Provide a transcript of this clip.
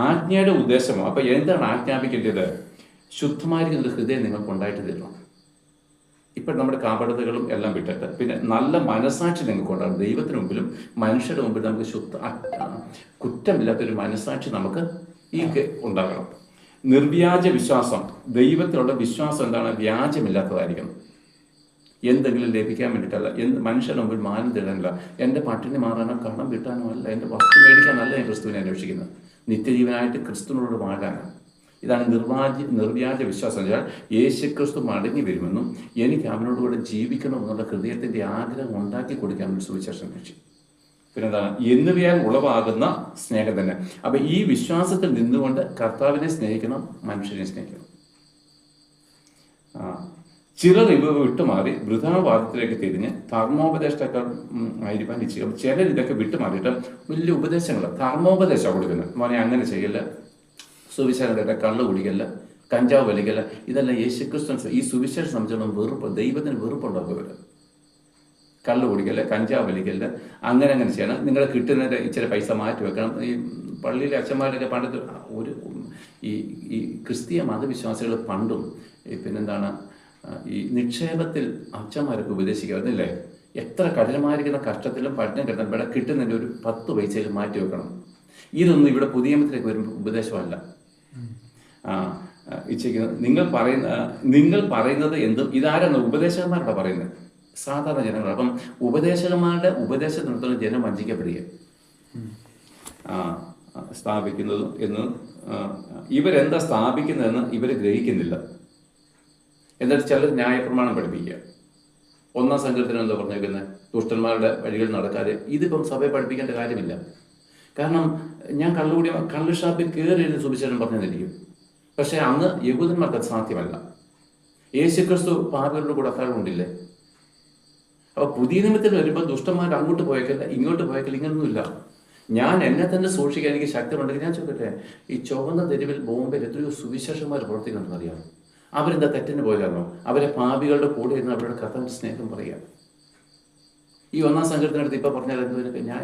ആജ്ഞയുടെ ഉദ്ദേശമോ? അപ്പൊ എന്താണ് ആജ്ഞാപിക്കേണ്ടത്? ശുദ്ധമായിരിക്കുന്ന ഒരു ഹൃദയം നിങ്ങൾക്ക് ഉണ്ടായിട്ട് തരണം. ഇപ്പം നമ്മുടെ കാപട്യതകളും എല്ലാം വിട്ടിട്ട് പിന്നെ നല്ല മനസാക്ഷി നിങ്ങൾക്ക് ഉണ്ടാകും. ദൈവത്തിന് മുമ്പിലും മനുഷ്യരുടെ മുമ്പിൽ നമുക്ക് കുറ്റമില്ലാത്തൊരു മനസാക്ഷി നമുക്ക് ഉണ്ടാകണം. നിർവ്യാജ വിശ്വാസം. ദൈവത്തിലുള്ള വിശ്വാസം എന്താണ്? വ്യാജമില്ലാത്തതായിരിക്കണം. എന്തെങ്കിലും ലഭിക്കാൻ വേണ്ടിയിട്ടല്ല, മനുഷ്യരുടെ മുമ്പിൽ മാനം തേടാനല്ല, എൻ്റെ പട്ടിണി മാറാനോ കടം കിട്ടാനോ അല്ല, എൻ്റെ വസ്തു മേടിക്കാനല്ല ഞാൻ ക്രിസ്തുവിനെ അന്വേഷിക്കുന്നത്. നിത്യജീവനായിട്ട് ക്രിസ്തുവിനോട് വാഴാനാണ്. ഇതാണ് നിർവ്യാജ വിശ്വാസം. എന്ന് വെച്ചാൽ യേശുക്രിസ്തു മടങ്ങി വരുമെന്നും എനിക്ക് അവനോടുകൂടെ ജീവിക്കണമെന്നുള്ള ഹൃദയത്തിൻ്റെ ആഗ്രഹം ഉണ്ടാക്കി കൊടുക്കാൻ വേണ്ടി സുവിശേഷം ലക്ഷ്യം. പിന്നെന്താണ്? എന്നിവയാൽ ഉളവാകുന്ന സ്നേഹം തന്നെ. അപ്പം ഈ വിശ്വാസത്തിൽ നിന്നുകൊണ്ട് കർത്താവിനെ സ്നേഹിക്കണം, മനുഷ്യനെ സ്നേഹിക്കണം. ചിലർ ഇവ വിട്ടുമാറി വൃഥാവാദത്തിലേക്ക് തിരിഞ്ഞ് ധർമ്മോപദേഷ്ടാക്കൾ ആയിരിക്കാൻ ഇച്ഛിക്കും. ചിലർ ഇതൊക്കെ വിട്ടുമാറിയിട്ട് വലിയ ഉപദേശങ്ങൾ, ധർമ്മോപദേശമാണ് കൊടുക്കുന്നത്. മോനെ അങ്ങനെ ചെയ്യല്ല, സുവിശേഷം കേട്ട കള്ള് കുടിക്കല്ല, കഞ്ചാവ് വലിക്കല്ല. ഇതെല്ലാം യേശുക്രിസ്തു ഈ സുവിശേഷം സംബന്ധിച്ചിടത്തോളം വെറുപ്പ്, ദൈവത്തിന് വെറുപ്പുണ്ടാക്കുക. കള്ള് കുടിക്കല്ല, കഞ്ചാവ് വലിക്കല്ല, അങ്ങനെ ചെയ്യണം. നിങ്ങൾ കിട്ടുന്നതിൻ്റെ ഇച്ചിരി പൈസ മാറ്റി വെക്കണം. ഈ പള്ളിയിലെ അച്ഛന്മാരൊക്കെ പണ്ടത്തെ ഈ ക്രിസ്തീയ മതവിശ്വാസികൾ പണ്ടും പിന്നെന്താണ് ഈ നിക്ഷേപത്തിൽ അച്ഛന്മാരൊക്കെ ഉപദേശിക്കുന്നില്ലേ? എത്ര കഠിനമായിരിക്കുന്ന കഷ്ടത്തിലും പഠനം കിട്ടുന്ന കിട്ടുന്നതിൻ്റെ ഒരു 10 പൈസയിൽ മാറ്റി വെക്കണം. ഇതൊന്നും ഇവിടെ പുതിയ നിയമത്തിലേക്ക് വരുമ്പോൾ ഉപദേശമല്ല. നിങ്ങൾ പറയുന്നത് എന്തും ഇതാരാണ്? ഉപദേശകന്മാരുടെ പറയുന്നത്, സാധാരണ ജനങ്ങൾ. അപ്പം ഉപദേശകന്മാരുടെ ഉപദേശത്തിനടുത്തുള്ള ജനം വഞ്ചിക്കപ്പെടുക. സ്ഥാപിക്കുന്നതും എന്ന് ഇവരെന്താ സ്ഥാപിക്കുന്നതെന്ന് ഇവർ ഗ്രഹിക്കുന്നില്ല. എന്നിട്ട് ചിലർ ന്യായപ്രമാണം പഠിപ്പിക്കുക. 1-ാം സങ്കീർത്തനം എന്താ പറഞ്ഞേക്കുന്നത്? ദുഷ്ടന്മാരുടെ വഴികൾ നടക്കാതെ. ഇതിപ്പം സഭയെ പഠിപ്പിക്കേണ്ട കാര്യമില്ല. കാരണം ഞാൻ കള്ളു ഷാപ്പിൽ കയറിയിരുന്ന സുവിശേഷം പറഞ്ഞിരിക്കും. പക്ഷെ അന്ന് യഹൂദന്മാർക്ക് അത് സാധ്യമല്ല. യേശുക്രിസ്തു പാപികളുടെ കൂടെ അത്താഴം കൊണ്ടില്ലേ? അപ്പൊ പുതിയ നിയമത്തിൽ വരുമ്പോൾ ദുഷ്ടന്മാർ അങ്ങോട്ട് പോയേക്കല്ല, ഇങ്ങോട്ട് പോയേക്കല്ല, ഇങ്ങനൊന്നുമില്ല. ഞാൻ എന്നെ തന്നെ സൂക്ഷിക്കാൻ എനിക്ക് ശക്തി ഉണ്ടെങ്കിൽ ഞാൻ ചോദിക്കട്ടെ, ഈ ചുവന്ന തെരുവിൽ ബോംബെയിൽ എത്രയോ സുവിശേഷന്മാർ പ്രവർത്തിക്കുന്നുണ്ടെന്ന് അറിയാം. അവരെന്താ തെറ്റിന് പോയാണോ? അവരെ പാപികളുടെ കൂടെ ഇരുന്ന് അവരുടെ കർത്താവിന്റെ സ്നേഹം പറയുക. ഈ 1-ാം സങ്കീർത്തനടുത്ത് ഇപ്പൊ പറഞ്ഞാൽ എന്തുവരൊക്കെ ഞാൻ